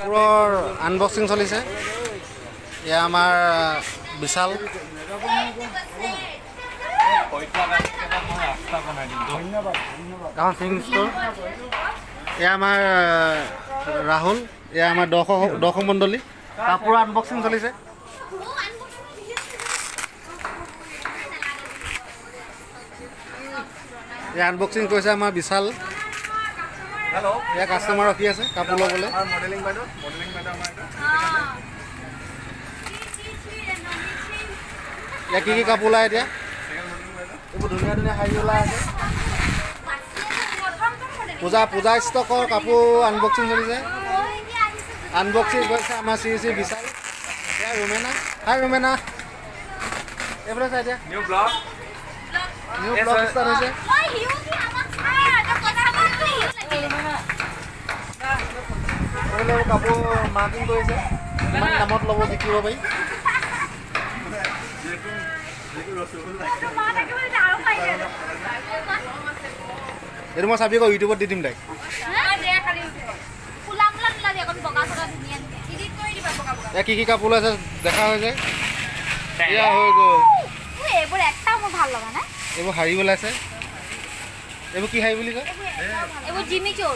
কাপোৰৰ আনবক্সিং চলিছে। এয়া আমাৰ বিশাল এখন চিং ষ্ট'ৰ। এয়া আমাৰ ৰাহুল, এয়া আমাৰ দৰ্শক মণ্ডলী। কাপোৰৰ আনবক্সিং চলিছে। এয়া আনবক্সিং কৰিছে আমাৰ বিশাল। এয়া কাষ্টমাৰ ৰখি আছে কাপোৰ ল'বলৈ। এতিয়া কি কাপোৰ ওলাই এতিয়া এইবোৰ ধুনীয়া ধুনীয়া শাৰী ওলাই আছে। পূজা ষ্টকৰ কাপোৰ আনবক্সিং চলিছে। আনবক্সিং কৰিছে আমাৰ শ্ৰী বিশাল। এয়া ৰুমেনা, হাই ৰুমেনা। এইফালে চাই এতিয়া নিউ ব্লগ ষ্টাৰ্ট হৈছে। কাপোৰ মাৰ্কিং কৰিছে, ইমান দামত ল'ব বিকিব পাৰি। এইটো মই চাবি আকৌ ইউটিউবত দি দিম তাইক। এয়া কি কাপোৰ আছে দেখা হৈছে। এয়া হৈ গ'ল। এইবোৰ শাৰী ওলাইছে। এইবোৰ কি শাৰী বুলি কয়? এইবোৰ জিমিচোৰ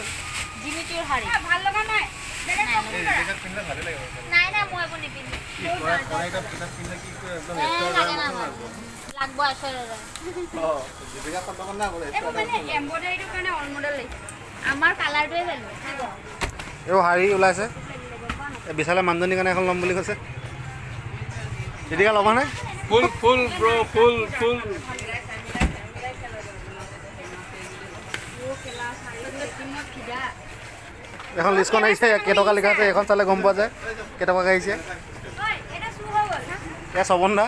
শাৰী। ভাল লগা নাই। নাই নাই মই এইবোৰ নিপিন্ধো। আমাৰ কালাৰটোৱে জানো। এইবোৰ শাৰী ওলাইছে। বিশালে মানুহজনীৰ কাৰণে এখন ল'ম বুলি কৈছে। তেতিয়া ল'বা নে? ফুল এখন লিষ্টখন আহিছে, কেইটকা লিখা আছে এইখন চালে গম পোৱা যায় কেইটকাকৈ আহিছে। এয়া ছবন দা।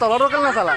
তলতো কেলে নাচালা?